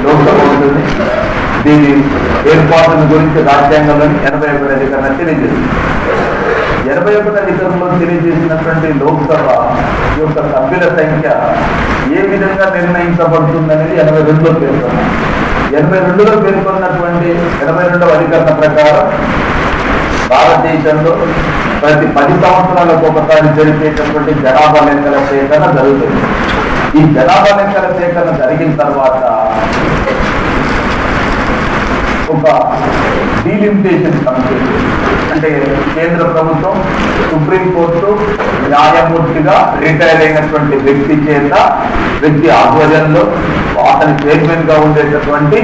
లోక్సభ ఉంటుంది. దీని ఏర్పాటును గురించి రాజ్యాంగంలోని 81 అధికరణ తెలియజేస్తుంది. 81 అధికరణలో తెలియజేసినటువంటి లోక్సభ యొక్క సభ్యుల సంఖ్య ఏ విధంగా నిర్ణయించబడుతుందనేది 82లో పేర్కొన్నారు. 82లో పేర్కొన్నటువంటి 82వ అధికరణ ప్రకారం భారతదేశంలో ప్రతి 10 సంవత్సరాలకు ఒకసారి జరిపేటటువంటి జనాభా లెక్కల సేకరణ జరుగుతుంది. ఈ జనాభా లెక్కల సేకరణ జరిగిన తర్వాత ఒక డీలిమిటేషన్ కమిటీ, అంటే కేంద్ర ప్రభుత్వం సుప్రీంకోర్టు న్యాయమూర్తిగా రిటైర్ అయినటువంటి వ్యక్తి ఆధ్వర్యంలో అతని చైర్మన్ గా ఉండేటటువంటి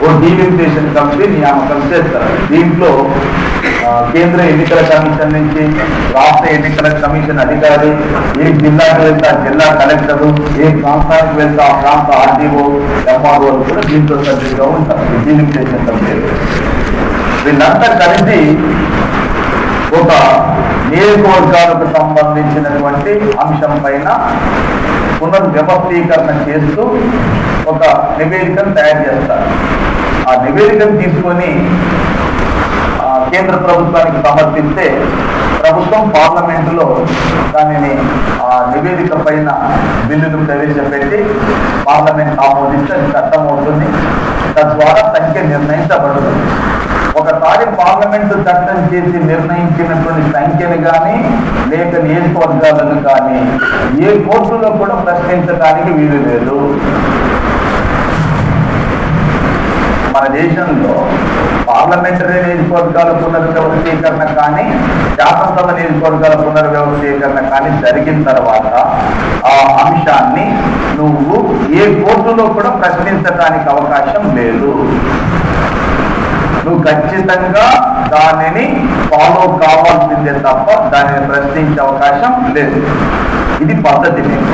ఓ డీలిమిటేషన్ కమిటీ నియామకం చేస్తారు. దీంట్లో కేంద్ర ఎన్నికల కమిషన్ నుంచి రాష్ట్ర ఎన్నికల కమిషన్ అధికారి, ఏ జిల్లాకు వెళ్తే ఆ జిల్లా కలెక్టరు, ఏ ప్రాంతానికి వెళ్తే ఆ ప్రాంత ఆర్డీఓ, ఎంఆర్ఓ కూడా దీంట్లో సభ్యులుగా ఉంటారు. డీలిమిటేషన్ కమిటీ వీళ్ళంతా కలిసి ఒక నియోజకవర్గాలకు సంబంధించినటువంటి అంశం పైన పునర్వ్యవస్థీకరణ చేస్తూ ఒక నివేదికను తయారు చేస్తారు. ఆ నివేదికను తీసుకొని కేంద్ర ప్రభుత్వానికి సమర్పిస్తే ప్రభుత్వం పార్లమెంటులో దానిని ఆ నివేదిక పైన బిల్లును ప్రవేశపెట్టి పార్లమెంట్ ఆమోదిస్తే అది చట్టం అవుతుంది. తద్వారా సంఖ్య నిర్ణయించబడుతుంది. ఒకసారి పార్లమెంటు చట్టం చేసి నిర్ణయించినటువంటి సంఖ్యను కానీ లేక నియోజకవర్గాలను కానీ ఏ కోర్టులో కూడా ప్రశ్నించడానికి వీలు లేదు. మన దేశంలో పార్లమెంటరీ నియోజకవర్గాల పునర్వ్యవస్థీకరణ కానీ శాసనసభ నియోజకవర్గాల పునర్వ్యవస్థీకరణ కానీ జరిగిన తర్వాత ఆ అంశాన్ని నువ్వు ఏ కోర్టులో కూడా ప్రశ్నించడానికి అవకాశం లేదు. నువ్వు ఖచ్చితంగా దానిని ఫాలో కావాల్సిందే తప్ప దానిని ప్రశ్నించే అవకాశం లేదు. ఇది పద్ధతి. మీకు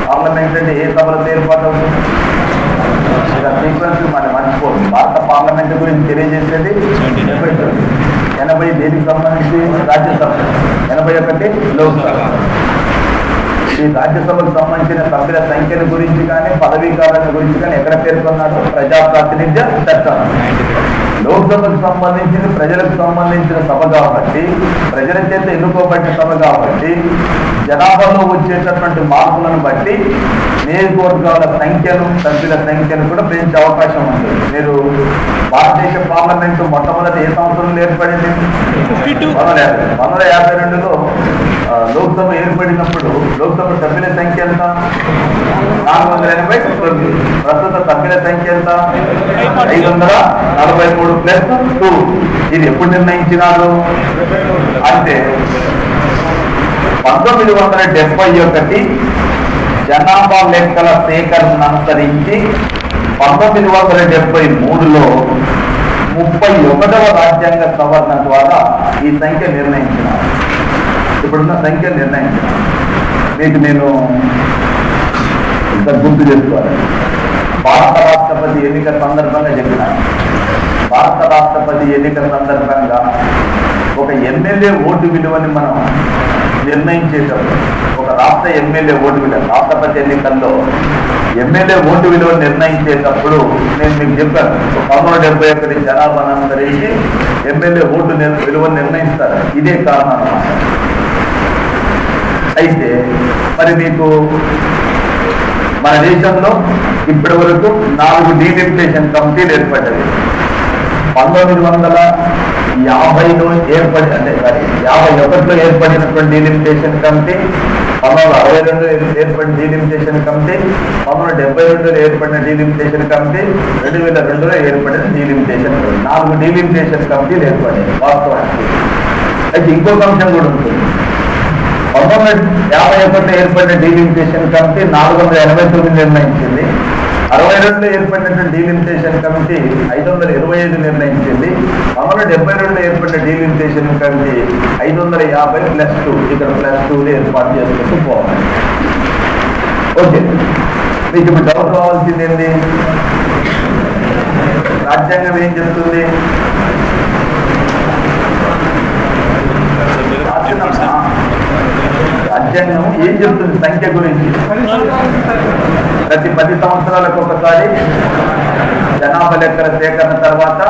పార్లమెంట్ అంటే ఏ సభలో ఏర్పాటు అవుతుంది? సీక్వెన్స్ మనం మర్చిపోతుంది. భారత పార్లమెంట్ గురించి తెలియజేసేది 80 దేనికి సంబంధించి రాజ్యసభ, 81 లోక్సభ. ఈ రాజ్యసభకు సంబంధించిన సభ్యుల సంఖ్యల గురించి కానీ పదవీ కాలం గురించి కానీ ఎక్కడ పేర్కొన్నారు? ప్రజాప్రాతినిధ్య చట్టం. లోక్సభకు సంబంధించిన ప్రజలకు సంబంధించిన సభ కాబట్టి, ప్రజల చేత ఎన్నుకోబడిన సభ కాబట్టి జనాభాలో వచ్చేటటువంటి మార్పులను బట్టి నియోజకవర్గాల సంఖ్యను, సభ్యుల సంఖ్యను కూడా పెంచే అవకాశం ఉంది. మీరు భారతదేశ పార్లమెంటు మొట్టమొదటి ఏ సంవత్సరంలో ఏర్పడింది? 1952లో లోక్సభ ఏర్పడినప్పుడు లోక్సభ సభ్యుల సంఖ్య ఎంత? 489. ప్రస్తుత సభ్యుల సంఖ్య ఎంత? 543+2. ఇది ఎప్పుడు నిర్ణయించినారు అంటే 1971 జనాభా లెక్కల సేకరణ అనుసరించి 1973లో 31వ రాజ్యాంగ సవరణ ద్వారా ఈ సంఖ్య నిర్ణయించినారు. ఇప్పుడున్న సంఖ్య నిర్ణయించినారు. మీకు నేను గుర్తు చేసుకోవాలి. భారత రాష్ట్రపతి ఎన్నికల సందర్భంగా చెప్పినాను. భారత రాష్ట్రపతి ఎన్నికల సందర్భంగా ఒక ఎమ్మెల్యే ఓటు విలువని మనం నిర్ణయించేటప్పుడు, ఒక రాష్ట్ర ఎమ్మెల్యే ఓటు విలువ, రాష్ట్రపతి ఎన్నికల్లో ఎమ్మెల్యే ఓటు విలువ నిర్ణయించేటప్పుడు నేను మీకు చెప్పాను 1971 జనాభాను అనుసరించి ఎమ్మెల్యే ఓటు విలువ నిర్ణయిస్తారు. ఇదే కారణం అన్నమాట. అయితే మరి మీకు మన దేశంలో ఇప్పటి వరకు 4 డీలిమిటేషన్ కమిటీలు ఏర్పడ్డాయి. 1950లో ఏర్పడి, అంటే 51లో ఏర్పడినటువంటి డీలిమిటేషన్ కమిటీ, 1962లో ఏర్పడిన డీలిమిటేషన్ కమిటీ, 1972లో ఏర్పడిన డీలిమిటేషన్ కమిటీ, 2002లో ఏర్పడిన డీలిమిటేషన్ కమిటీ. 4 డీలిమిటేషన్ కమిటీలు ఏర్పడ్డాయి వాస్తవానికి. అయితే ఇంకొక అంశం కూడా ఉంటుంది. 1951లో ఏర్పడిన డీలిమిటేషన్ కమిటీ 489 నిర్ణయించింది. 62లో ఏర్పడినటువంటి డీలిమిటేషన్ కమిటీ 525 నిర్ణయించింది. 1972లో ఏర్పడిన డీలిమిటేషన్ కమిటీ 550+2, ఇక్కడ +2 ఏర్పాటు చేసుకుంటూ పోవాలి. ఓకే, మీకు ఇప్పుడు డౌట్ రావాల్సింది ఏంటి? రాజ్యాంగం ఏం చెప్తుంది? రాజ్యాంగం ఏం చెప్తుంది సంఖ్య గురించి? ప్రతి 10 సంవత్సరాలకు ఒకసారి జనాభా లెక్కల సేకరణ తర్వాత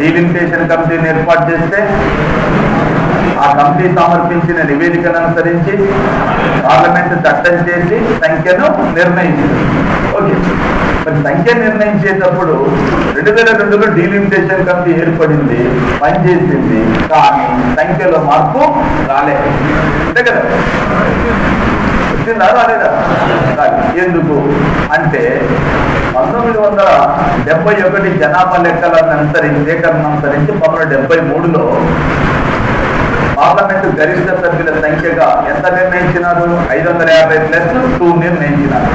డీలిమిటేషన్ కమిటీని ఏర్పాటు చేస్తే ఆ కమిటీ సమర్పించిన నివేదికను అనుసరించి పార్లమెంటు చట్టం చేసి సంఖ్యను నిర్ణయించింది. ఓకే, మరి సంఖ్య నిర్ణయించేటప్పుడు 2002లో డీలిమిటేషన్ కమిటీ ఏర్పడింది, పనిచేసింది, కానీ సంఖ్యలో మార్పు రాలేదు. అంతే కదా, వచ్చిందా రాలేదా? ఎందుకు అంటే 1971 జనాభా లెక్కలను అనుసరించి సేకరణ అనుసరించి 1973లో పార్లమెంటు గరిష్ట సభ్యుల సంఖ్యగా ఎంత నిర్ణయించినారు? 550+2 నిర్ణయించినారు.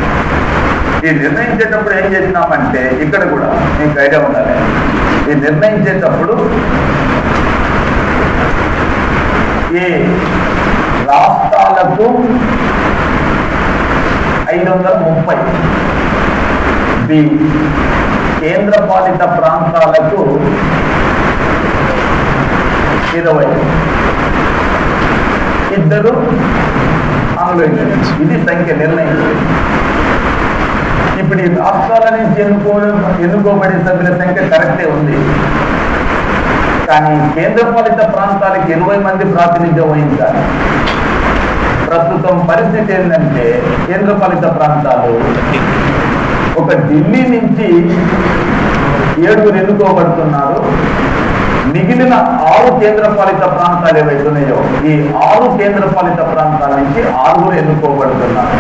ఈ నిర్ణయించేటప్పుడు ఏం చేసినామంటే, ఇక్కడ కూడా మీకు ఐడియా ఉండాలి, ఈ నిర్ణయించేటప్పుడు ఈ రాష్ట్రాలకు 530, బి కేంద్ర పాలిత ప్రాంతాలకు 20, ఇద్దరు ఆంగ్లో ఇండియన్స్. ఇది సంఖ్య నిర్ణయించింది. ఇప్పుడు ఈ రాష్ట్రాల నుంచి ఎన్నుకోబడిన సభ్యుల సంఖ్య కరెక్టే ఉంది, కానీ కేంద్రపాలిత ప్రాంతాలకు 20 మంది ప్రాతినిధ్యం వహించాలి. ప్రస్తుతం పరిస్థితి ఏంటంటే, కేంద్రపాలిత ప్రాంతాలు ఒక ఢిల్లీ నుంచి 7 ఎన్నుకోబడుతున్నారు. మిగిలిన 6 కేంద్రపాలిత ప్రాంతాలు ఏవైతున్నాయో ఈ 6 కేంద్రపాలిత ప్రాంతాల నుంచి 6 ఎన్నుకోబడుతున్నారు.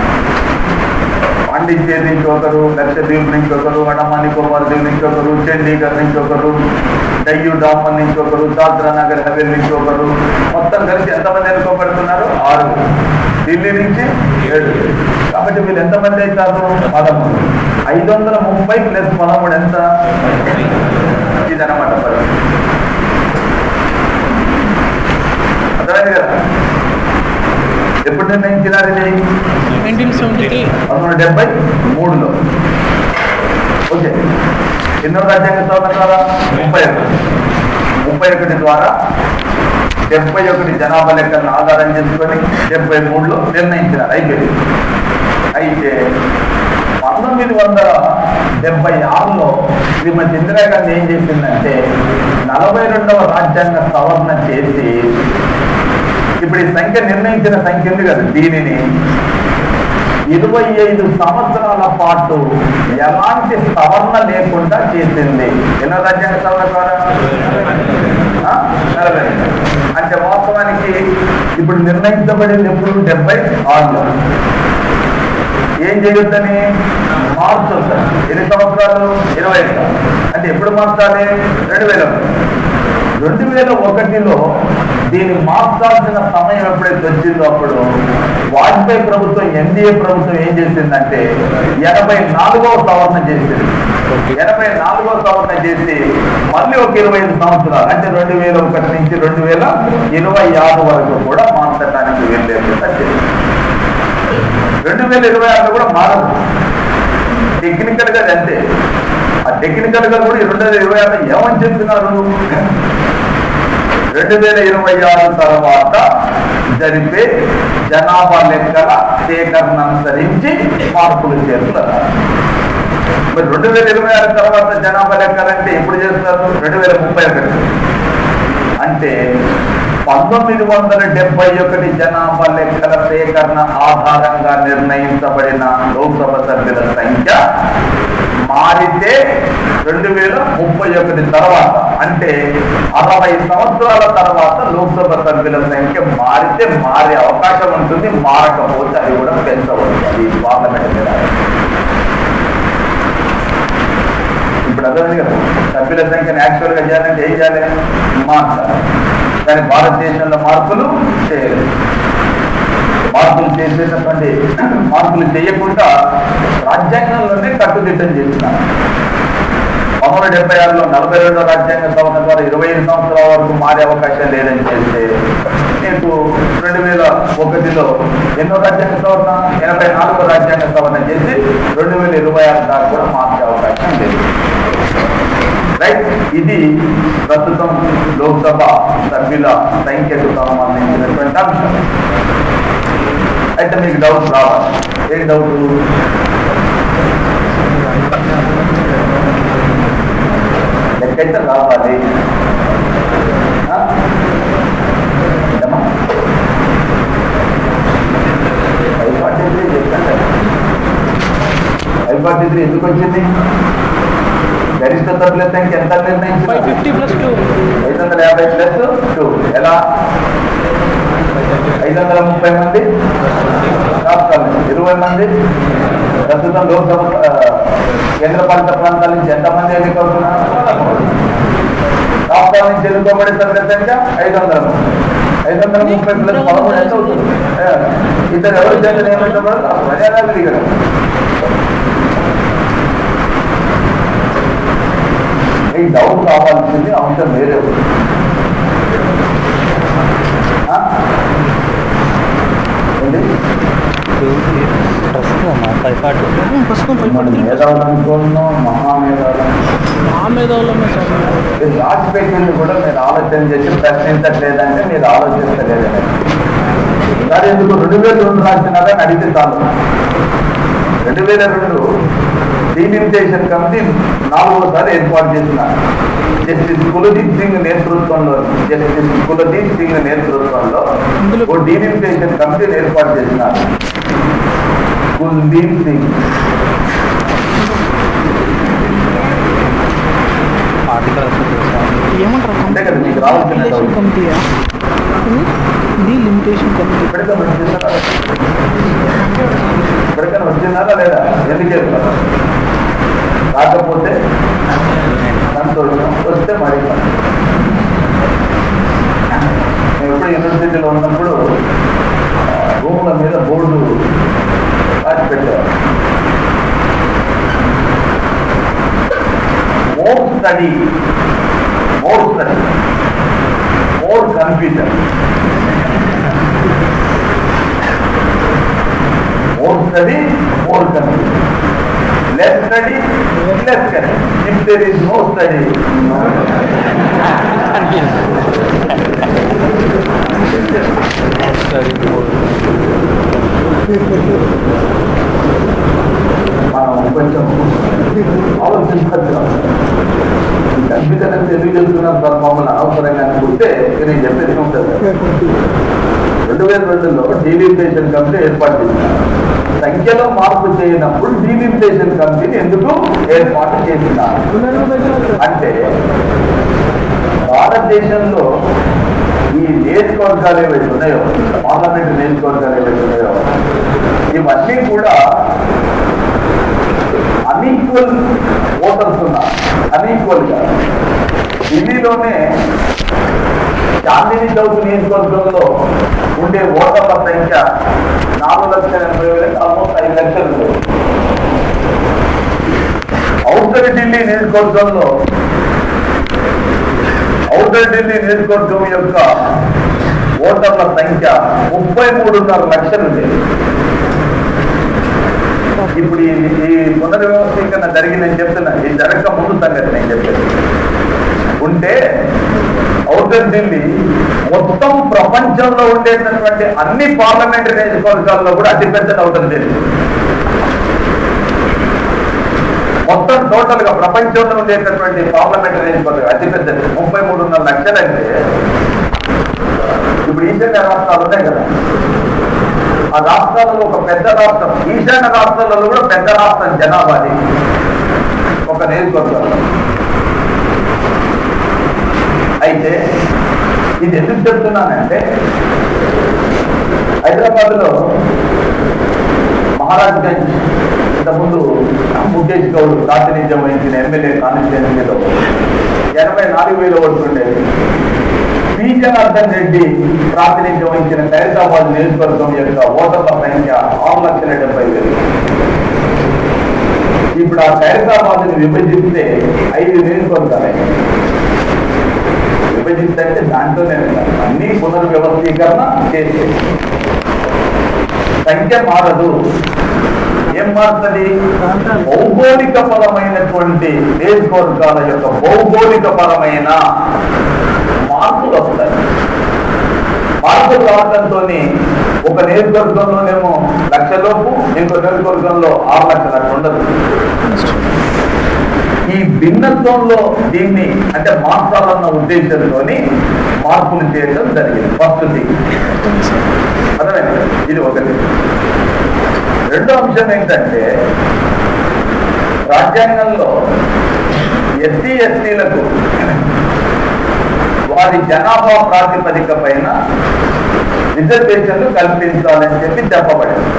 పాండిచ్చేరి నుంచి ఒకరు, లక్షద్వీప్ నుంచి ఒకరు, అండమాన్ నికోబార్ దీవ్ నుంచి ఒకరు, చండీగఢ్ నుంచి ఒకరు, డయ్యూ డామన్ నుంచి ఒకరు, దాద్రా నగర్ హవేలీ నుంచి ఒకరు, మొత్తం కలిసి ఎంతమంది ఎన్నుకోబడుతున్నారు? 6. ఢిల్లీ నుంచి 7. కాబట్టి వీళ్ళు ఎంతమంది అవుతారు? 13. 530 + 13 ఎంత? ఇదన్నమాట పరిస్థితి. అర్థమైంది కదా? ఎప్పుడు నిర్ణయించినారు ఇది? 1973లో. ఓకే, ఎన్నో రాజ్యాంగ సవరణ ద్వారా? 31 ద్వారా 71 జనాభా లెక్కలను ఆధారం చేసుకొని 73లో నిర్ణయించినారు. అయితే 1976లో శ్రీమతి ఇందిరాగాంధీ ఏం చేసిందంటే 42వ రాజ్యాంగ సవరణ చేసి, ఇప్పుడు ఈ సంఖ్య నిర్ణయించిన సంఖ్య ఉంది కదా, దీనిని 25 సంవత్సరాల పాటు ఎలాంటి సవరణ లేకుండా చేసింది. ఎన్నో రాజ్యాంగ సవరణ ద్వారా? 40. అంటే వాస్తవానికి ఇప్పుడు నిర్ణయించబడింది ఎప్పుడు? 76లో. ఏం చేయొద్దని? మార్చొద్దని. ఎన్ని సంవత్సరాలు? 25. అంటే ఎప్పుడు మార్చాలి? 2001లో దీన్ని మార్చాల్సిన సమయం ఎప్పుడైతే వచ్చిందో అప్పుడు వాజ్పేయి ప్రభుత్వం, ఎన్డీఏ ప్రభుత్వం ఏం చేసిందంటే 84వ సవరణ చేసింది. 84వ సవరణ చేసి మళ్ళీ ఒక 25 సంవత్సరాలు, అంటే 2001 నుంచి 2026 వరకు కూడా మార్చడానికి వెళ్ళేట్టుగా చేసింది. 2026 కూడా మారదు. టెక్నికల్ గా అంతే. ఆ టెక్నికల్ గా కూడా 2026 ఏమని చెప్తున్నారు? 2026 తర్వాత జరిపే జనాభా లెక్కల సేకరణ అనుసరించి మార్పులు చేస్తున్నారు. మరి 2026 తర్వాత జనాభా లెక్కలంటే ఎప్పుడు చేస్తారు? 2031. అంటే 1971 జనాభా లెక్కల సేకరణ ఆధారంగా నిర్ణయించబడిన లోక్సభ సభ్యుల సంఖ్య మారితే 2031 తర్వాత, అంటే 60 సంవత్సరాల తర్వాత లోక్సభ సభ్యుల సంఖ్య మారితే మారే అవకాశం ఉంటుంది, మారకపోతే అది కూడా పెంచవచ్చు. అది పార్లమెంట్ మీద. ఇప్పుడు అర్థమైంది కదా, సభ్యుల సంఖ్యను యాక్చువల్గా చేయాలంటే ఏం చేయాలి? మార్చాలి. కానీ భారతదేశంలో మార్పులు చేయలేదు. మార్పులు చేయకుండా రాజ్యాంగంలోనే కట్టుదిట్టం చేస్తున్నారు. 1976లో 42వ రాజ్యాంగ సవరణ ద్వారా 25 సంవత్సరాల వరకు మారే అవకాశం లేదని చేస్తే, నీకు 2001లో ఎన్నో రాజ్యాంగ సవరణ? 84వ రాజ్యాంగ సవరణ చేసి 2026 దాకా కూడా మార్చే అవకాశం లేదు. రైట్. ఇది ప్రస్తుతం లోక్సభ సభ్యుల సంఖ్యకు సంబంధించినటువంటి అంశం. అయితే మీకు డౌట్ రావాలి. ఏం డౌట్? ఎక్కడైతే రావాలి 543 ఎందుకు వచ్చింది? గరిష్ట సభ్యుల సంఖ్య ఎంత నిర్ణయించింది? 550 ప్లస్ 2 ఎలా? 530 మంది రాష్ట్రాల నుంచి, 20 మంది ప్రస్తుతం లోక్సభ కేంద్రపాలిత ప్రాంతాల నుంచి ఎంతమంది ఎన్నికవుతున్నారు? రాష్ట్రాల నుంచి ఎన్నుకోబడే సభ్యుల సంఖ్య 500. 530 ప్లస్ 13 ఎంత అవుతుంది? ఇద్దరు ఎవరు చేత నియమించబడదు అదే కదా. ఈ డౌట్ కావాల్సింది అంశం వేరే. మేధావులు అనుకున్నాం, రాసి పెట్టింది కూడా మీరు ఆలోచన చేసి ప్రశ్నించట్లేదంటే మీరు ఆలోచించలేదని. సరే ఎందుకు 2002 రాసినారని అడిగితే చాలు. 2002 డీలిమిటేషన్ కమిటీ 4వసారి ఏర్పాటు చేసినారు. జస్టిస్ కులదీప్ సింగ్ నేతృత్వంలో ఓ డీలిమిటేషన్ కమిటీని ఏర్పాటు చేసినారు. కుల్దీప్ సింగ్ అంతే కదా మీకు రావాల్సిన ఇప్పటికైనా వచ్చిందా లేదా? ఎందుకే కాకపోతే సంతోషం, వస్తే మరి. మేము ఎప్పుడు యూనివర్సిటీలో ఉన్నప్పుడు రూమ్ల మీద బోర్డు రాసి పెట్టేవారు. More study, more computer, more study, more confusion. Less study, less confusion. If there is no study, no మనం కొంచెం ఆలోచించాలి. కంప్యూటర్ అంటే ఎందుకు చెప్తున్నాం సార్ మమ్మల్ని అవసరంగా అనుకుంటే నేను చెప్పేది ఉంటుంది. 2002లో డీలిమిటేషన్ కమిటీ ఏర్పాటు చేసినారు. సంఖ్యలో మార్పు చేయనప్పుడు డీలిమిటేషన్ కమిటీని ఎందుకు ఏర్పాటు చేసినారు అంటే భారతదేశంలో ఈ నియోజకవర్గాలు ఏవైతే ఉన్నాయో, పార్లమెంటు నియోజకవర్గాలు ఏవైతే ఉన్నాయో, ఇవన్నీ కూడా అన్ఈక్వల్ ఓటర్స్ ఉన్నారు. అన్ఈక్వల్గా ఢిల్లీలోనే చాందిని చౌక్ నియోజకవర్గంలో ఉండే ఓటర్ల సంఖ్య 4,80,000, ఆల్మోస్ట్ 5 లక్షలు ఉంది. ఔటర్ ఢిల్లీ నియోజకవర్గం యొక్క ఓటర్ల సంఖ్య 33.5 లక్షలు ఉంది. ఇప్పుడు ఈ పునర్వ్యవస్థీకరణ జరిగిందని చెప్తున్నా, ఇది జరగక ముందు సంగతి నేను చెప్పేది ఉంటే ఔటర్ ఢిల్లీ మొత్తం ప్రపంచంలో ఉండేటటువంటి అన్ని పార్లమెంటరీ నియోజకవర్గాల్లో కూడా అతిపెద్ద ఔటర్ ఢిల్లీ. మొత్తం టోటల్ గా ప్రపంచంలో ఉండేటటువంటి పార్లమెంటరీ నియోజకవర్గం అతిపెద్దది 33.5 లక్షలు. అంటే ఇప్పుడు ఈశాన్య రాష్ట్రాలు ఉన్నాయి కదా, ఆ రాష్ట్రాలలో ఒక పెద్ద రాష్ట్రం, ఈశాన్య రాష్ట్రాలలో కూడా పెద్ద రాష్ట్రం జనాభాది ఒక నియోజకవర్గంలో. అయితే ఇది ఎందుకు చెప్తున్నానంటే హైదరాబాద్లో మహారాజ్ గంజ్ ఇంతకుముందు ముఖేష్ గౌడ్ ప్రాతినిధ్యం వహించిన ఎమ్మెల్యే కాన్స్టిట్యున్సీలో 84,000 ఓట్లు ఉండేది. పి జనార్దన్ రెడ్డి ప్రాతినిధ్యం వహించిన ఖైరతాబాద్ నియోజకవర్గం యొక్క ఓటర్ల సంఖ్య 6,70,000. ఇప్పుడు ఆ ఖైరతాబాద్ని విభజిస్తే 5 నియోజకవర్గాలు విభజిస్తే దాంట్లోనే అన్ని పునర్వ్యవస్థీకరణ చేస్తే సంఖ్య మారదు. ఏం మారుతుంది? భౌగోళిక పరమైనటువంటి నియోజకవర్గాల యొక్క భౌగోళిక పరమైన మార్పులు వస్తాయి. మార్పు రావడంతో ఒక నియోజకవర్గంలోనేమో 1,00,000 లోపు, ఇంకో నియోజకవర్గంలో 6 లక్షలు అట్లా ఉండదు. ఈ భిన్నత్వంలో దీన్ని అంటే మార్చాలన్న ఉద్దేశంతో మార్పులు చేయడం జరిగింది. ఫస్ట్ థింగ్ అర్థమైంది. ఇది ఒకటి. రెండో అంశం ఏంటంటే రాజ్యాంగంలో ఎస్సీ ఎస్టీలకు వారి జనాభా ప్రాతిపదిక పైన రిజర్వేషన్లు కల్పించాలని చెప్పబడింది.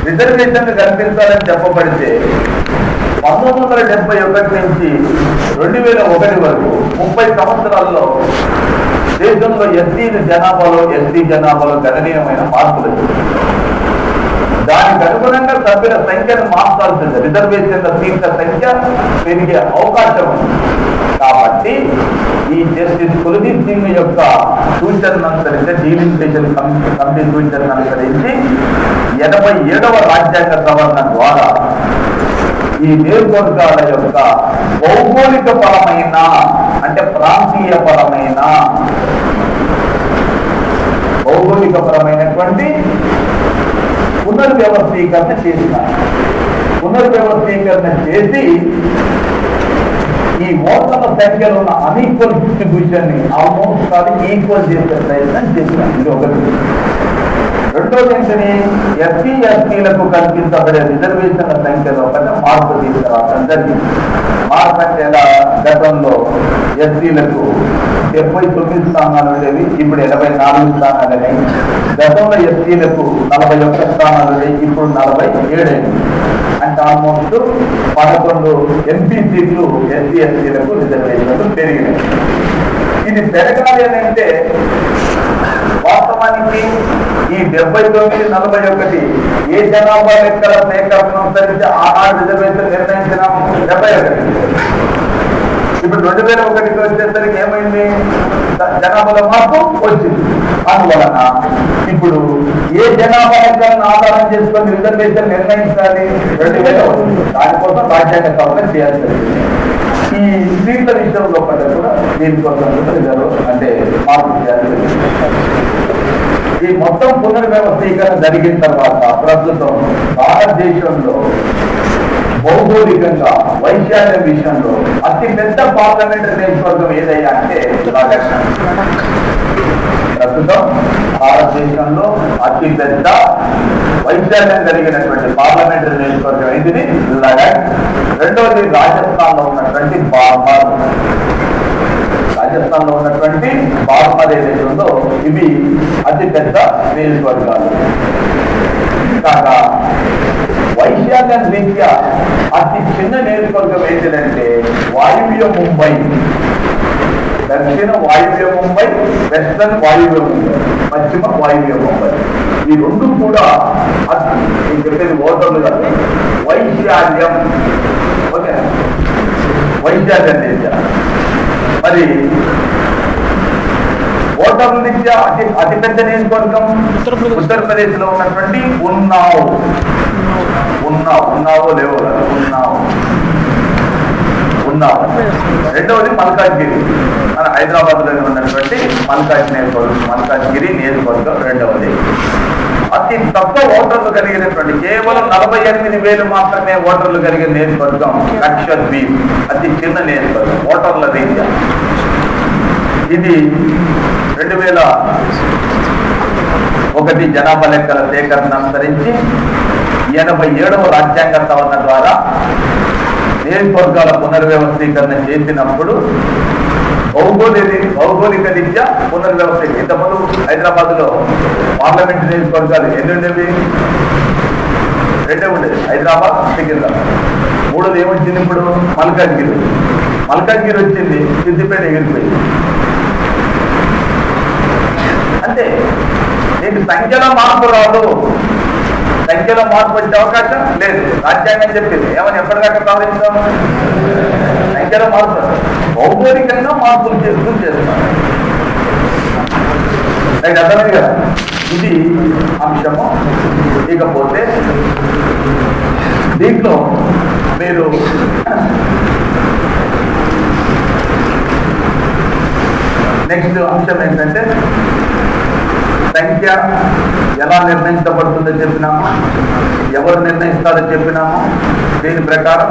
రిజర్వేషన్లు కల్పించాలని చెప్పబడితే 1971 నుంచి 2001 వరకు 30 సంవత్సరాల్లో దేశంలో ఎస్టీ జనాభాలో గణనీయమైన మార్పులు. దానికి అనుగుణంగా సభ్యుల సంఖ్యను మార్చాల్సింది. రిజర్వేషన్ల సీట్ల సంఖ్య పెరిగే అవకాశం ఉంది. కాబట్టి ఈ జస్టిస్ కుల్దీప్ సింగ్ యొక్క సూచనను అనుసరించి, డీలిమిటేషన్ కమిటీ సూచనను అనుసరించి 87వ రాజ్యాంగ సవరణ ద్వారా ఈ నియోజకవర్గాల యొక్క భౌగోళిక పరమైన అంటే ప్రాంతీయ పరమైనటువంటి పునర్వ్యవస్థీకరణ చేసి ఈ ఓట్ల సంఖ్యలో ఉన్న అన్ఈక్వల్ డిస్ట్రిబ్యూషన్ ని ఆల్మోస్ట్ ఈక్వల్ చేసే ప్రయత్నం చేసినాం. ఇది ఒకటి. రెండోది ఏంటని ఎస్సీ ఎస్టీలకు కల్పించబడే రిజర్వేషన్ల సంఖ్యలో మార్పు తీసుకురావడం జరిగింది. మార్పు అంటే గతంలో ఎస్సీలకు 79 స్థానాలు ఉండేవి, ఇప్పుడు 84 స్థానాలని. గతంలో ఎస్సీలకు 41 స్థానాలు ఉండేవి, ఇప్పుడు 47. అంటే ఆల్మోస్ట్ 11 ఎంపీ సీట్లు ఎస్సీ ఎస్టీలకు రిజర్వేషన్లు పెరిగినాయి. ఇది పెరగాలి అని అంటే వాస్తవానికి ఈ 79-41 ఏ జనాభా లెక్కల సేకరణ అనుసరించి ఆనాడు రిజర్వేషన్ నిర్ణయించిన 71. ఇప్పుడు 2001కి వచ్చేసరికి ఏమైంది? జనాభాలో మార్పు వచ్చింది. అందువలన ఇప్పుడు ఏ జనాభా లెక్కలను ఆధారం చేసుకొని రిజర్వేషన్ నిర్ణయించాలి? 2001. దానికోసం రాజ్యాంగ సవరణ చేయాల్సి వచ్చింది. ఈ సీట్ల విషయంలో కూడా దీనికోసం అంటే మార్పు చేయాల్సి వచ్చింది. ఈ మొత్తం పునర్వ్యవస్థీకరణ జరిగిన తర్వాత ప్రస్తుతం భారతదేశంలో భౌగోళికంగా వైశాల్య విషయంలో అతి పెద్ద పార్లమెంటరీ నియోజకవర్గం ఏదయ్యా అంటే ప్రస్తుతం భారతదేశంలో అతి పెద్ద వైశాల్యం కలిగినటువంటి పార్లమెంటరీ నియోజకవర్గం ఏంటిది? లడాక్. రెండవది రాజస్థాన్ లో ఉన్నటువంటి బార్మర్. రాజస్థాన్ లో ఉన్నటువంటి బార్మర్ ఏదైతే ఉందో ఇవి అతి పెద్ద నియోజకవర్గాలు. కాగా వైశాల్యం రీత్యా అతి చిన్న నియోజకవర్గం ఏంటంటే వాయువ్య ముంబై. దక్షిణ వాయువ్య ముంబై, వెస్టర్న్ వాయువ్య ముంబై, పశ్చిమ వాయువ్య ముంబై. ఈ రెండు కూడా నేను చెప్పేది ఓటర్లు కాదు, వైశాల్యం. ఓకే, వైశాల్యం రీత్యా మరి ఓటర్ల రీత్యా అతిపెద్ద నియోజకవర్గం ఉత్తరప్రదేశ్ లో ఉన్నటువంటి ఉన్నావో లేవో ఉన్నావు. రెండవది మల్కాజ్గిరి, మన హైదరాబాద్ లో ఉన్నటువంటి మల్కాజ్గిరి నియోజకవర్గం రెండవది. అతి తక్కువ ఓటర్లు కలిగినటువంటి కేవలం 48,000 మాత్రమే ఓటర్లు కలిగిన నియోజకవర్గం లక్షద్వీప్. అతి చిన్న నియోజకవర్గం ఓటర్ల రీత్యా. ఇది 2001 జనాభా లెక్కల సేకరణ అనుసరించి 87వ రాజ్యాంగ సవరణ ద్వారా నియోజకవర్గాల పునర్వ్యవస్థీకరణ చేసినప్పుడు భౌగోళిక రీత్యా పునర్వ్యవస్థ. ఇంతకుముందు హైదరాబాద్ లో పార్లమెంట్ నియోజకవర్గాలు ఎన్ని ఉండేవి? 2 ఉండేది, హైదరాబాద్, సికింద్రాబాద్. 3ది ఏమొచ్చింది ఇప్పుడు? మల్కాజ్గిరి వచ్చింది, సిద్దిపేట ఎగిరిపోయింది. అంటే నీకు సంఖ్యలో మార్పు రాదు, సంఖ్యలో మార్పు వచ్చే అవకాశం లేదు. రాజ్యాంగం చెప్పింది ఏమని ఎప్పటిదాకా సాధించాం? సంఖ్యలో మార్పు, భౌగోళికంగా మార్పులు చేస్తాం. అర్థమైంది కదా? ఇది అంశము. ఇకపోతే దీంట్లో మీరు నెక్స్ట్ అంశం ఏంటంటే సంఖ్య ఎలా నిర్ణయించబడుతుందో చెప్పినాము, ఎవరు నిర్ణయిస్తారో చెప్పినాము. దీని ప్రకారం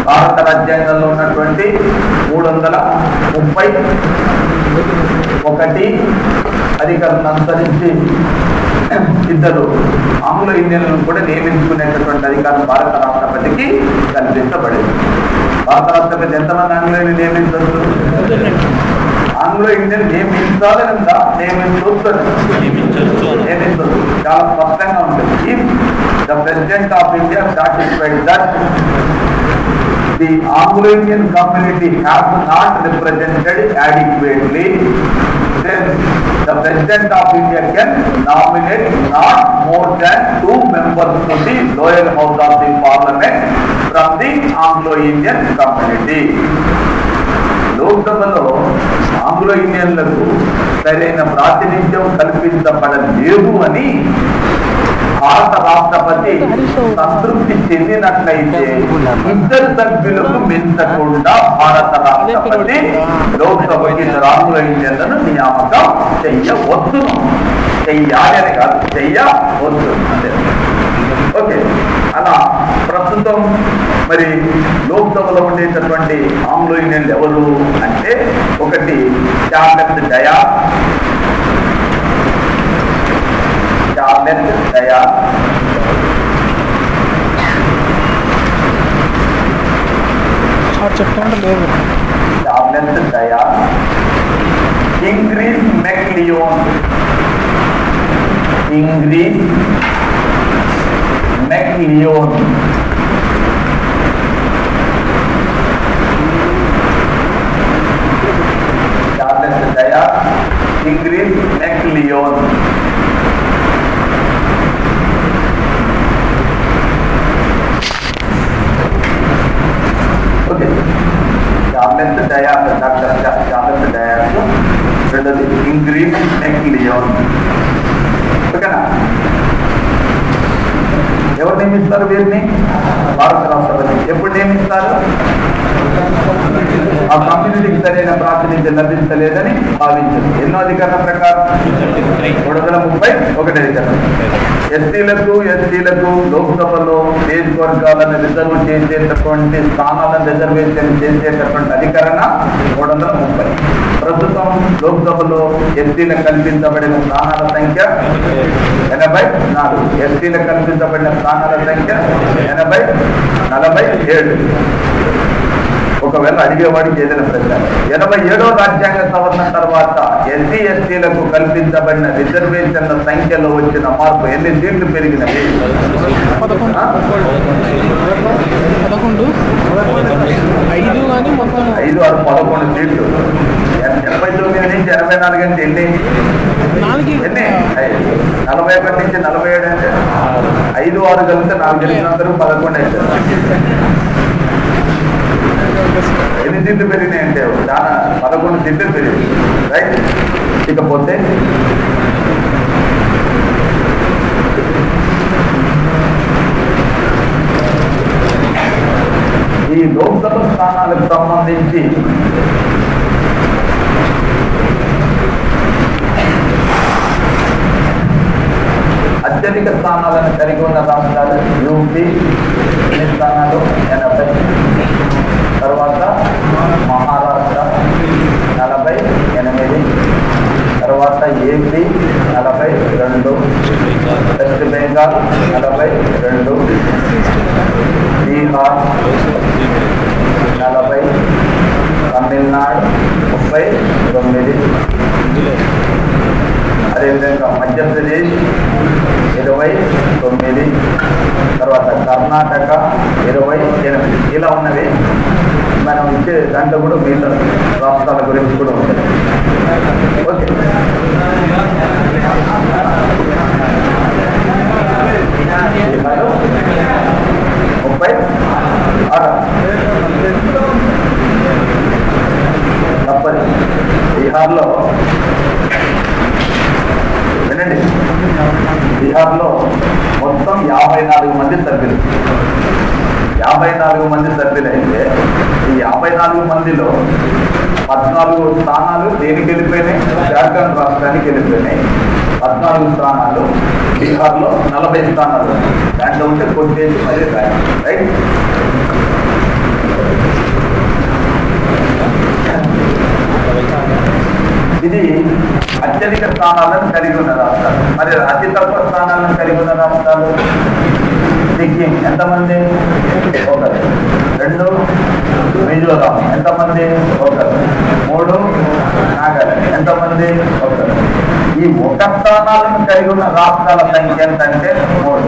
భారత రాజ్యాంగంలో ఉన్నటువంటి 331 అధికారులను అనుసరించి ఇద్దరు ఆంగ్లో ఇండియన్లను కూడా నియమించుకునేటటువంటి అధికారం భారత రాష్ట్రపతికి కల్పించబడింది. భారత రాష్ట్రపతి ఎంతమంది ఆంగ్లేయులు నియమించవచ్చు? Anglo Indian నియమించాలనుందా? నియమించవచ్చు. చాలా స్పష్టంగా ఉంటుంది. If the president of India satisfied that the Anglo-Indian community has not represented adequately, then the President of India can nominate not more than 2 members to the lower house of the parliament from the Anglo-Indian community. లోక్సభలో Anglo ఇండియన్లకు సరైన ప్రాతినిధ్యం కల్పించబడలేదు అని భారత రాష్ట్రపతి సంతృప్తి చెందినట్లయితే ఇద్దరు సభ్యులకు మించకుండా భారత రాష్ట్రపతి లోక్సభకి ఆంగ్లో ఇండియన్లను నియామకం చెయ్యవద్దు. చెయ్యాలి అని కాదు, చెయ్యవద్దు అంతే. ఓకే, అలా ప్రస్తుతం మరి లోక్సభలో ఉండేటటువంటి ఆంగ్లో ఇండియన్లు ఎవరు అంటే, ఒకటి Charles Dias, Ingrid McLeod, Charles Dias, Ingrid McLeod. Charles Dias, doctor Charles Dias. రెండోది ఇంగ్రీస్ మెక్లియోన్. ఓకేనా? ఎవరు నియమిస్తారు వీరిని? భారత రాష్ట్రపతి. ఎప్పుడు నియమిస్తారు? ఆ కమ్యూనిటీకి సరైన ప్రాతినిధ్యం లభించలేదని భావించారు. ఎన్నో అధికారుల ప్రకారం 331 అధికారం. ఎస్టీలకు లోక్సభలో నియోజకవర్గాలను రిజర్వ్ చేసేటటువంటి స్థానాలను రిజర్వేషన్ చేసేటటువంటి అధికరణ 330. ప్రస్తుతం లోక్సభలో ఎస్టీలకు కల్పించబడిన స్థానాల సంఖ్య 84. ఎస్టీలకు కల్పించబడిన స్థానాల సంఖ్య 47. ఒకవేళ అడిగేవాడికి ఏదైనా ప్రశ్న, 87వ రాజ్యాంగ సవరణ తర్వాత ఎస్సీ ఎస్టీలకు కల్పించబడిన రిజర్వేషన్ల సంఖ్యలో వచ్చిన మార్పు ఎన్ని సీట్లు పెరిగినవి? 5 ఆరు 11 సీట్లు. 89 నుంచి 84 అంటే ఎన్ని? 41 నుంచి 47 అంటే 5 6 కలిస్తే 4 గెలిచినందరూ 11 అయితే ఎన్ని సీట్లు పెరిగినాయంటే చాలా 11 సీట్లు పెరిగింది. రైట్. ఇకపోతే ఈ లోక్సభ స్థానాలకు సంబంధించి అత్యధిక స్థానాలను కలిగి ఉన్న రాష్ట్రాలు యూపీ, స్థానాలు 80. తర్వాత మహారాష్ట్ర 48. తర్వాత ఏపీ 42. వెస్ట్ బెంగాల్ 42. బీహార్ 40. తమిళనాడు 39. అదేవిధంగా మధ్యప్రదేశ్ 29. తర్వాత కర్ణాటక 28. ఇలా ఉన్నవి. మనం ఇచ్చే దాంట్లో కూడా మిగతా రాష్ట్రాల గురించి కూడా ఉంటుంది. ఓకే, తప్పది. బీహార్లో వినండి, బీహార్లో మొత్తం 54 మంది సభ్యులు. 54 మంది సభ్యులైతే ఈ 54 మందిలో 14 స్థానాలు దేనికి వెళ్ళిపోయినాయి? జార్ఖండ్ రాష్ట్రానికి వెళ్ళిపోయినాయి. 14 స్థానాలు, బీహార్లో 40 స్థానాలు. దాంట్లో ఉంటే కొట్టేసి మళ్ళీ రాయాలి. రైట్. ఇది అత్యధిక స్థానాలను కలిగి ఉన్న రాష్ట్రాలు. మరి అతి తక్కువ స్థానాలను కలిగి ఉన్న రాష్ట్రాలు సిక్కిం ఎంతమంది? 1. 2 మిజోరాం ఎంతమంది? 1. 3 నాగాలాండ్ ఎంతమంది? 1. ఈ 1 స్థానాలను కలిగి ఉన్న రాష్ట్రాల సంఖ్య ఎంతంటే 3.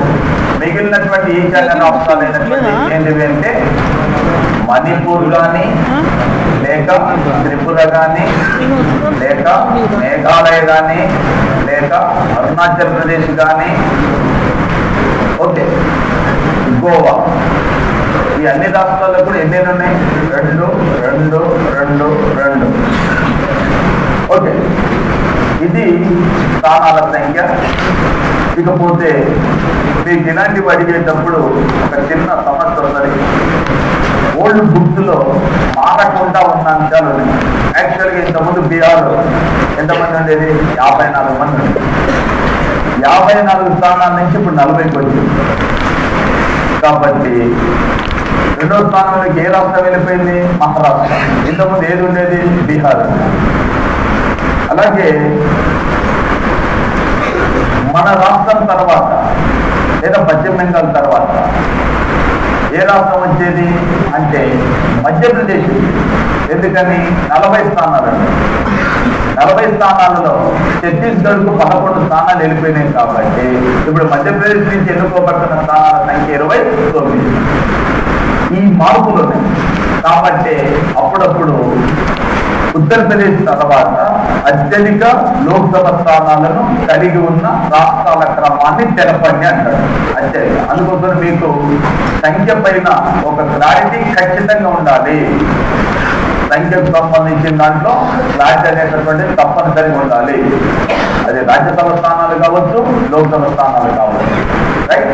మిగిలినటువంటి ఈశాన్య రాష్ట్రాలు అయినటువంటి ఏంటివి అంటే మణిపూర్ కానీ, లేక త్రిపుర కానీ, లేక మేఘాలయ కానీ, లేక అరుణాచల్ ప్రదేశ్ కానీ, ఓకే, గోవా. ఈ అన్ని రాష్ట్రాల్లో కూడా ఎన్ని ఉన్నాయి? 2, 2, 2, 2. ఓకే, ఇది స్థానాల సంఖ్య. ఇకపోతే మీకు ఇలాంటివి అడిగేటప్పుడు ఒక చిన్న సమస్య ఉన్నది. ఓల్డ్ బుక్స్ లో మారకుండా ఉన్న అంశాలు ఉన్నాయి. యాక్చువల్గా ఇంతకుముందు బీహార్లో ఎంతమంది ఉండేది? 54 మంది. 54 స్థానాల నుంచి ఇప్పుడు 40కి వచ్చింది. కాబట్టి 2వ స్థానంలోకి ఏ రాష్ట్రం వెళ్ళిపోయింది? మహారాష్ట్ర. ఇంతకుముందు ఏది ఉండేది? బీహార్. అలాగే మన రాష్ట్రం తర్వాత లేదా పశ్చిమ బెంగాల్ తర్వాత ఏ రాష్ట్రం వచ్చేది అంటే మధ్యప్రదేశ్. ఎందుకని? 40 స్థానాలు. 40 స్థానాలలో ఛత్తీస్గఢ్కు 11 స్థానాలు వెళ్ళిపోయినాయి. కాబట్టి ఇప్పుడు మధ్యప్రదేశ్ నుంచి ఎన్నుకోబడుతున్న స్థానాల సంఖ్య 29. ఈ మార్పులు ఉన్నాయి. కాబట్టి అప్పుడప్పుడు ఉత్తరప్రదేశ్ తర్వాత అత్యధిక లోక్సభ స్థానాలను కలిగి ఉన్న రాష్ట్రాల క్రమాన్ని తెలపండి అంటారు. అత్యధిక. అందుకోసం మీకు సంఖ్య పైన ఒక క్లారిటీ ఖచ్చితంగా ఉండాలి. సంఖ్యకు సంబంధించిన దాంట్లో క్లారిటీ అనేటటువంటిది తప్పనిసరిగా ఉండాలి. అది రాజ్యసభ స్థానాలు కావచ్చు, లోక్సభ స్థానాలు కావచ్చు. రైట్.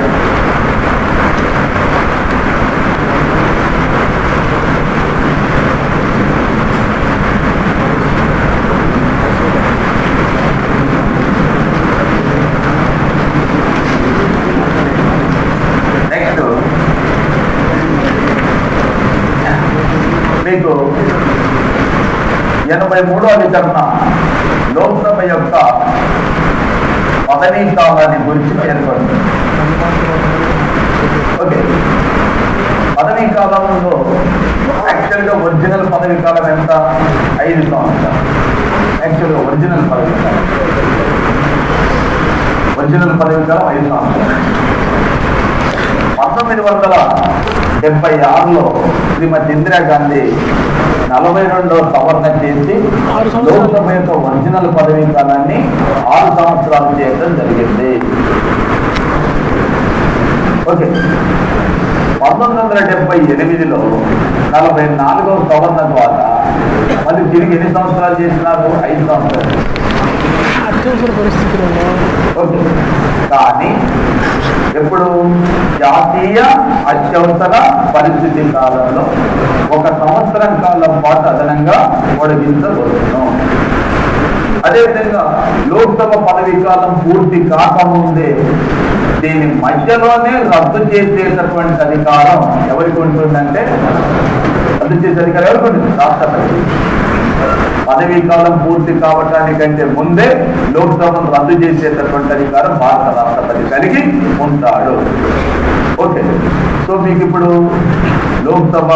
మీకు 83వ అధికరణ లోక్సభ యొక్క పదవీ కాలాన్ని గురించి పేర్కొంది. ఓకే, పదవీ కాలంలో యాక్చువల్గా ఒరిజినల్ పదవీ కాలం ఎంత? 5 సంవత్సరాలు. యాక్చువల్గా ఒరిజినల్ పదవీ కాలం 5 సంవత్సరాలు. 1976లో శ్రీమతి ఇందిరాగాంధీ 42వ సవరణ చేసి లోక్సభ యొక్క ఒరిజినల్ పదవీ కాలాన్ని 6 సంవత్సరాలు చేయడం జరిగింది. ఓకే, 1978లో 44వ సవరణ ద్వారా మళ్ళీ తిరిగి ఎన్ని సంవత్సరాలు చేసినారు? 5 సంవత్సరాలు. ఓకే, కానీ ఎప్పుడు జాతీయ అత్యవసర పరిస్థితి కాలంలో 1 సంవత్సరం కాలం పాటు అదనంగా పొడిగించవచ్చును. అదేవిధంగా లోక్సభ పదవీ కాలం పూర్తి కాకముందే దీని మధ్యలోనే రద్దు చేసేటటువంటి అధికారం ఎవరికి ఉంటుందంటే, రద్దు చేసే అధికారం ఎవరికి ఉంటుంది? రాష్ట్రపతి. పదవీ కాలం పూర్తి కావటానికంటే ముందే లోక్సభను రద్దు చేసేటటువంటి అధికారం భారత రాష్ట్రపతి కలిగి ఉంటాడు. ఓకే, సో మీకు ఇప్పుడు లోక్సభ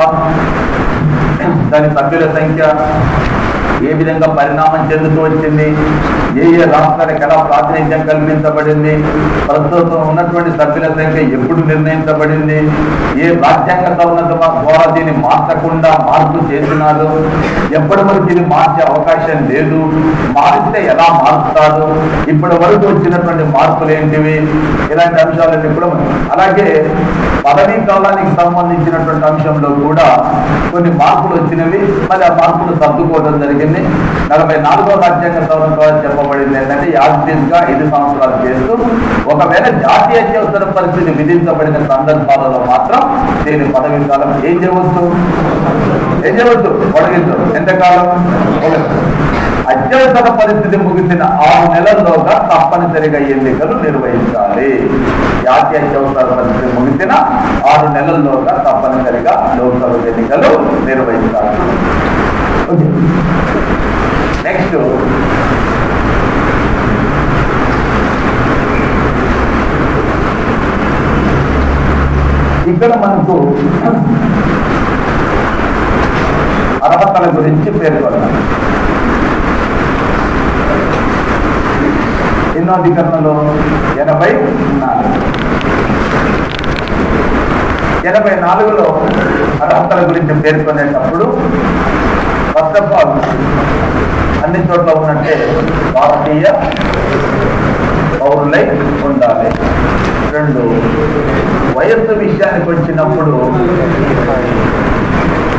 దాని సభ్యుల సంఖ్య ఏ విధంగా పరిణామం చెందుతూ వచ్చింది, ఏ ఏ రాష్ట్రాలకు ఎలా ప్రాతినిధ్యం కల్పించబడింది, ప్రస్తుతం ఉన్నటువంటి సభ్యుల సంఖ్య ఎప్పుడు నిర్ణయించబడింది, ఏ రాజ్యాంగ సవరణ ద్వారా దీన్ని మార్చకుండా మార్పు చేస్తున్నారు, ఎప్పటి వరకు ఇది మార్చే అవకాశం లేదు, మారిస్తే ఎలా మారుస్తారు, ఇప్పటి వరకు వచ్చినటువంటి మార్పులు ఏంటివి, ఇలాంటి అంశాలన్నీ కూడా. అలాగే పదవీ కాలానికి సంబంధించినటువంటి అంశంలో కూడా కొన్ని మార్పులు వచ్చినవి, మరి ఆ మార్పులు సర్దుకోవడం జరిగింది. 44వ రాజ్యాంగ సవరణ ద్వారా చెప్పబడింది ఏంటంటే యాజిటీగా 5 సంవత్సరాలు చేస్తూ ఒకవేళ జాతీయ అత్యవసర పరిస్థితి విధించబడిన సందర్భాలలో మాత్రం దీని పదవీ కాలం ఏం చేయవచ్చు పొడిగించు. ఎంతకాలం? అత్యవసర పరిస్థితి ముగిసిన 6 నెలల్లోగా తప్పనిసరిగా ఎన్నికలు నిర్వహించాలి. జాతీయ అత్యవసర పరిస్థితి ముగిసిన 6 నెలల్లోగా తప్పనిసరిగా లోక్సభ ఎన్నికలు నిర్వహించాలి. నెక్స్ట్ ఇక్కడ మనకు అర్హతల గురించి పేర్కొన్నాం. ఎన్నో అధికరణలో 84లో అర్హతల గురించి పేర్కొనేటప్పుడు ఫస్ట్ ఆఫ్ ఆల్ అన్ని చోట్ల ఉన్నట్టే భారతీయ పౌరులై ఉండాలి. 2, వయస్సు విషయానికి వచ్చినప్పుడు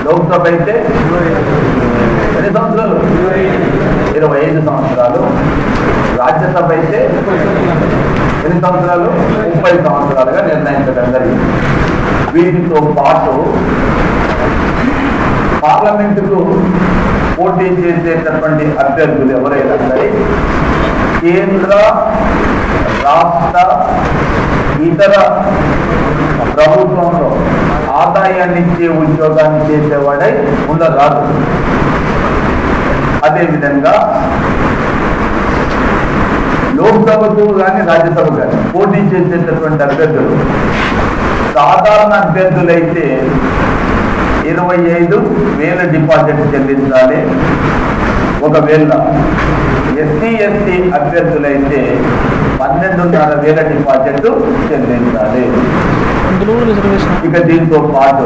లోక్సభ అయితే ఎన్ని సంవత్సరాలు? 25 సంవత్సరాలు. రాజ్యసభ అయితే ఎన్ని సంవత్సరాలు? 30 సంవత్సరాలుగా నిర్ణయించడం జరిగింది. వీటితో పాటు పార్లమెంటుకు పోటీ చేసేటటువంటి అభ్యర్థులు ఎవరైనా సరే కేంద్ర, రాష్ట్ర, ఇతర ప్రభుత్వంలో ఆదాయాన్ని ఇచ్చే ఉద్యోగాన్ని చేసేవాడై ఉండరాదు. అదేవిధంగా లోక్సభకు కానీ రాజ్యసభకు కానీ పోటీ చేసేటటువంటి అభ్యర్థులు సాధారణ అభ్యర్థులైతే 25,000 డిపాజిట్ చెల్లించాలి. ఒకవేళ ఎస్సీ అభ్యర్థులైతే 12,500 డిపాజిట్ చెల్లించాలి. ఇక దీంతో పాటు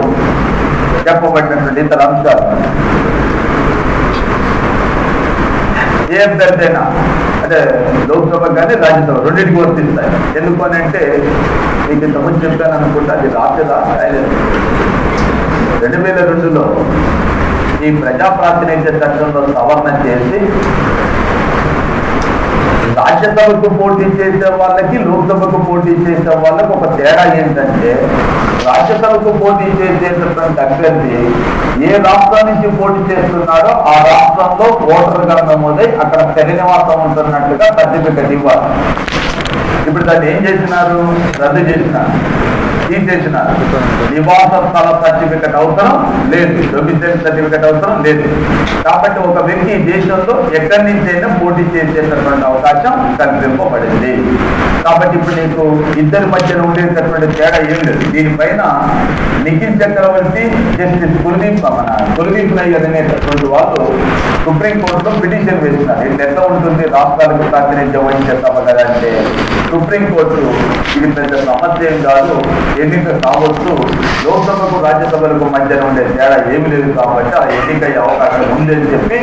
చెప్పబడినటువంటి ఇతర అంశాలు ఏ అభ్యర్థైనా అంటే లోక్సభ కానీ రాజ్యసభ రెండింటికి వర్తిస్తాయి. ఎందుకని అంటే మీకు ఇంతకుముందు చెప్పాను అనుకుంటే అది రాజ్యసభ 2002లో ఈ ప్రజాప్రాతినిధ్య చట్టంలో సవరణ చేసి రాజ్యసభకు పోటీ చేసే వాళ్ళకి లోక్సభకు పోటీ చేసే వాళ్ళకి ఒక తేడా ఏంటంటే రాజ్యసభకు పోటీ చేసేటటువంటి అభ్యర్థి ఏ రాష్ట్రం నుంచి పోటీ చేస్తున్నాడో ఆ రాష్ట్రంలో ఓటర్గా నమోదై అక్కడ స్థిర నివాసం ఉంటున్నట్టుగా సర్టిఫికెట్ ఇవ్వాలి. ఇప్పుడు దాన్ని ఏం చేసినారు? రద్దు చేసినారు, తీసేసినారు. నివాస స్థల సర్టిఫికెట్ అవసరం లేదు, డొమిసైల్ సర్టిఫికెట్ అవసరం లేదు. కాబట్టి ఒక వ్యక్తి ఈ దేశంలో ఎక్కడి నుంచైనా పోటీ చేసేటటువంటి అవకాశం కల్పింపబడింది. కాబట్టి ఇప్పుడు నీకు ఇద్దరి మధ్యన ఉండేటటువంటి తేడా ఏం లేదు. దీనిపైన నిఖిల్ చక్రవర్తి, జస్టిస్ కుల్దీప్ నయ్యర్ అనేటటువంటి వాళ్ళు సుప్రీంకోర్టులో పిటిషన్ వేసినారు. ఇది ఎట్లా ఉంటుంది రాష్ట్రాలకు ప్రాతినిధ్యం వహించే సభ కదా అంటే సుప్రీంకోర్టు ఇది పెద్ద సమస్య ఏం కాదు, ఎన్నిక కావచ్చు, లోక్సభకు రాజ్యసభలకు మధ్యన ఉండే తేడా ఏమి లేదు కాబట్టి ఆ ఎన్నిక అవకాశం ఉందని చెప్పి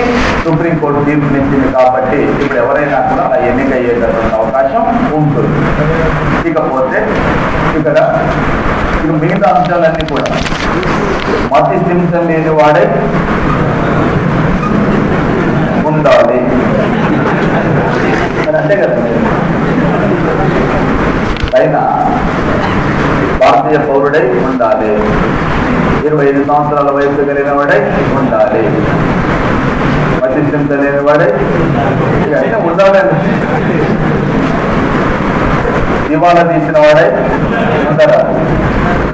సుప్రీంకోర్టు తీర్పునిచ్చింది. కాబట్టి ఇప్పుడు ఎవరైనా కూడా ఆ ఎన్నిక అయ్యేటటువంటి అవకాశం ఉంటుంది. ఇకపోతే ఇక్కడ మిగతా అంశాలన్నీ కూడా మతి సింసం లేని వాడే ఉండాలి అంతే కదా. పైన భారతీయ పౌరుడై ఉండాలి, 25 సంవత్సరాల వయసు కలిగిన వాడై ఉండాలి, మధ్యస్థం లేని వాడై అయినా ఉండాలి, దివాలా తీసిన వాడై ఉండరాదు,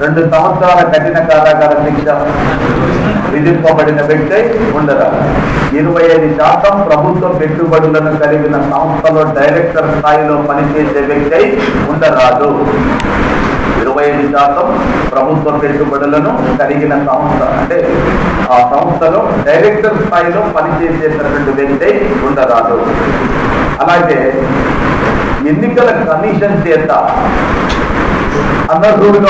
2 సంవత్సరాల కఠిన కారాగార శిక్ష విధింపబడిన వ్యక్తి ఉండరాదు, 25% ప్రభుత్వ పెట్టుబడులను కలిగిన సంస్థలో డైరెక్టర్ స్థాయిలో పనిచేసే వ్యక్తి ఉండరాదు. 25% ప్రభుత్వ పెట్టుబడులను కలిగిన సంస్థ అంటే ఆ సంస్థలో డైరెక్టర్ స్థాయిలో పనిచేసేటటువంటి వ్యక్తి ఉండరాదు. అలాగే ఎన్నికల కమిషన్ చేత అనర్హుడుగా